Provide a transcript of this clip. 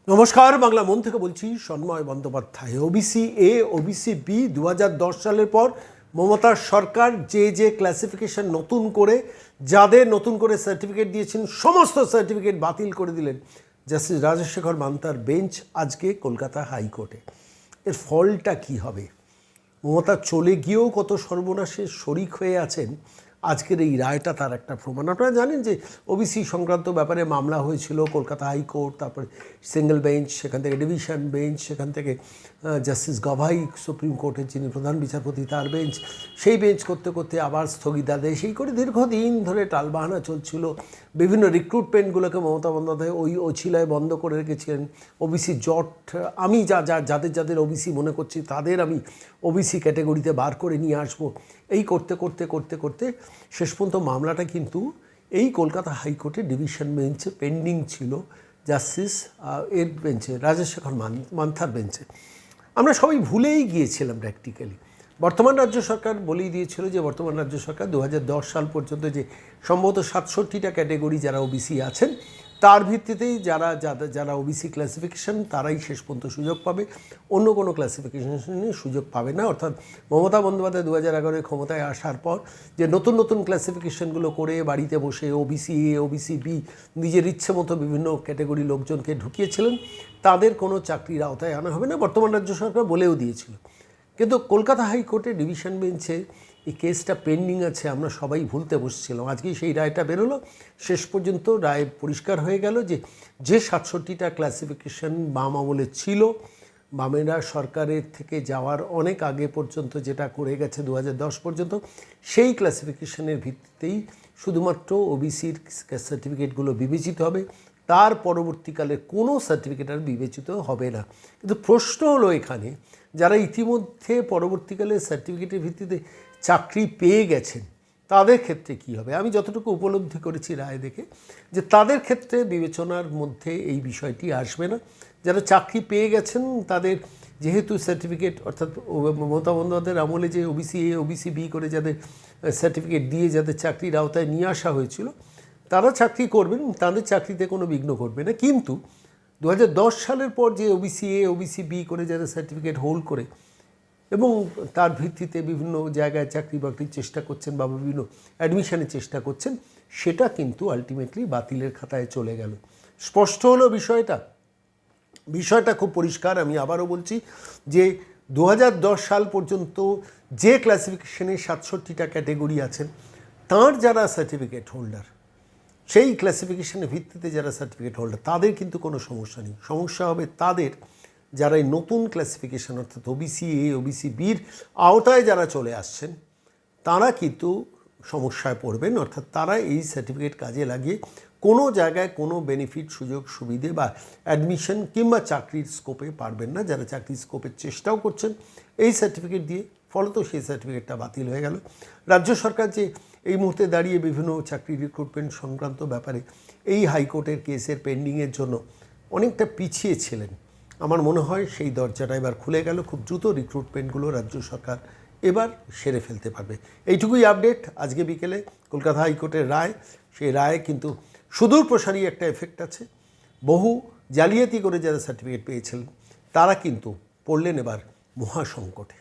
নমস্কার, বাংলা মন থেকে বলছি Sanmoy Bandyopadhyay. OBC A, OBC B 2010 সালের পর মমতার সরকার যে ক্লাসিফিকেশন নতুন করে যাদের নতুন করে সার্টিফিকেট দিয়েছেন সমস্ত সার্টিফিকেট বাতিল করে দিলেন জাস্টিস রাজশেখর মান্তার বেঞ্চ আজকে কলকাতা হাইকোর্টে। এর ফলটা কি হবে? মমতা চলে গিয়েও কত সর্বনাশের শরিক হয়ে আছেন, আজকের এই রায়টা তার একটা প্রমাণ। আপনারা জানেন যে ওবিসি সংক্রান্ত ব্যাপারে মামলা হয়েছিল কলকাতা হাইকোর্ট, তারপরে সিঙ্গেল বেঞ্চ, সেখান থেকে ডিভিশন বেঞ্চ, সেখান থেকে জাস্টিস গভাই সুপ্রিম কোর্টের যিনি প্রধান বিচারপতি তার বেঞ্চ, সেই বেঞ্চ করতে করতে আবার স্থগিতাদেশ, এই করে দীর্ঘদিন ধরে টালবাহানা চলছিল। বিভিন্ন রিক্রুটমেন্টগুলোকে মমতা বন্দ্যোপাধ্যায় ওই অছিলায় বন্ধ করে রেখেছিলেন। ওবিসি জট, আমি যাদের ওবিসি মনে করছি তাদের আমি ওবিসি ক্যাটাগরিতে বার করে নিয়ে আসবো, এই করতে করতে করতে করতে শেষ পর্যন্ত মামলাটা কিন্তু এই কলকাতা হাইকোর্টে ডিভিশন বেঞ্চে পেন্ডিং ছিল, জাস্টিস এর বেঞ্চে, রাজশেখর মান্থার বেঞ্চে। আমরা সবাই ভুলেই গিয়েছিলাম প্র্যাকটিক্যালি। বর্তমান রাজ্য সরকার বলেই দিয়েছিল যে বর্তমান রাজ্য সরকার 2010 সাল পর্যন্ত যে সম্ভবত 67টা ক্যাটেগরি যারা ওবিসি আছেন তার ভিত্তিতেই যারা ওবিসি ক্লাসিফিকেশন তারাই শেষ পর্যন্ত সুযোগ পাবে, অন্য কোনো ক্লাসিফিকেশনে সুযোগ পাবে না। অর্থাৎ মমতা বন্দ্যোপাধ্যায় 2011 ক্ষমতায় আসার পর যে নতুন নতুন ক্লাসিফিকেশনগুলো করে বাড়িতে বসে ওবিসি এ, ওবিসি বি নিজের ইচ্ছে মতো বিভিন্ন ক্যাটেগরি লোকজনকে ঢুকিয়েছিলেন, তাদের কোনো চাকরির আওতায় আনা হবে না, বর্তমান রাজ্য সরকার বলেও দিয়েছিল। কিন্তু কলকাতা হাইকোর্টে ডিভিশন বেঞ্চে এই কেসটা পেন্ডিং আছে, আমরা সবাই ভুলতে বসছিলাম। আজকেই সেই রায়টা বেরোলো। শেষ পর্যন্ত রায় পরিষ্কার হয়ে গেল যে 67টা ক্লাসিফিকেশন বাম আমলে ছিল, বামেরা সরকারের থেকে যাওয়ার অনেক আগে পর্যন্ত যেটা করে গেছে 2010 পর্যন্ত, সেই ক্লাসিফিকেশনের ভিত্তিতেই শুধুমাত্র ওবিসির সার্টিফিকেটগুলো বিবেচিত হবে, তার পরবর্তীকালে কোনো সার্টিফিকেট আর বিবেচিত হবে না। কিন্তু প্রশ্ন হলো এখানে, যারা ইতিমধ্যে পরবর্তীকালে সার্টিফিকেটের ভিত্তিতে চাকরি পেয়ে গেছেন তাদের ক্ষেত্রে কি হবে? আমি যতটুকু উপলব্ধি করেছি রায় দেখে যে তাদের ক্ষেত্রে বিবেচনার মধ্যে এই বিষয়টি আসবে না। যারা চাকরি পেয়ে গেছেন তাদের যেহেতু সার্টিফিকেট, অর্থাৎ মমতা বন্দ্যোপাধ্যায়ের আমলে যে ওবিসি এ, ওবিসি বি করে যাদের সার্টিফিকেট দিয়ে যাদের চাকরির আওতায় নিয়ে আসা হয়েছিল তারা চাকরি করবেন, তাদের চাকরিতে কোনো বিঘ্ন ঘটবে না। কিন্তু 2010 সালের পর যে ওবিসি এ, ওবিসি বি করে যারা সার্টিফিকেট হোল্ড করে এবং তার ভিত্তিতে বিভিন্ন জায়গায় চাকরি বাকরির চেষ্টা করছেন বা বিভিন্ন অ্যাডমিশনের চেষ্টা করছেন, সেটা কিন্তু আলটিমেটলি বাতিলের খাতায় চলে গেল। স্পষ্ট হলো বিষয়টা খুব পরিষ্কার। আমি আবারও বলছি যে 2010 সাল পর্যন্ত যে ক্লাসিফিকেশনে 67টা ক্যাটেগরি আছেন তার যারা সার্টিফিকেট হোল্ডার, সেই ক্লাসিফিকেশনের ভিত্তিতে যারা সার্টিফিকেট হোল্ডার তাদের কিন্তু কোনো সমস্যা নেই। সমস্যা হবে তাদের যারা এই নতুন ক্লাসিফিকেশন অর্থাৎ ওবিসি এ, ওবিসি বির আওতায় যারা চলে আসছেন তারা কিন্তু সমস্যায় পড়বেন। অর্থাৎ তারা এই সার্টিফিকেট কাজে লাগিয়ে কোনো জায়গায় কোনো বেনিফিট, সুযোগ সুবিধে বা অ্যাডমিশন কিংবা চাকরির স্কোপে পারবেন না। যারা চাকরির স্কোপের চেষ্টাও করছেন এই সার্টিফিকেট দিয়ে, ফলত সেই সার্টিফিকেটটা বাতিল হয়ে গেল। রাজ্য সরকার যে এই মুহূর্তে দাঁড়িয়ে বিভিন্ন চাকরি রিক্রুটমেন্ট সংক্রান্ত ব্যাপারে এই হাইকোর্টের কেসের পেন্ডিংয়ের জন্য অনেকটা পিছিয়ে ছিলেন, আমার মনে হয় সেই দরজাটা এবার খুলে গেল। খুব দ্রুত রিক্রুটমেন্টগুলো রাজ্য সরকার এবার সেরে ফেলতে পারবে। এইটুকুই আপডেট আজকে বিকেলে কলকাতা হাইকোর্টের রায়। সেই রায়ে কিন্তু সুদূর প্রসারী একটা এফেক্ট আছে। বহু জালিয়াতি করে যারা সার্টিফিকেট পেয়েছিলেন তারা কিন্তু পড়লেন এবার মহাসংকটে।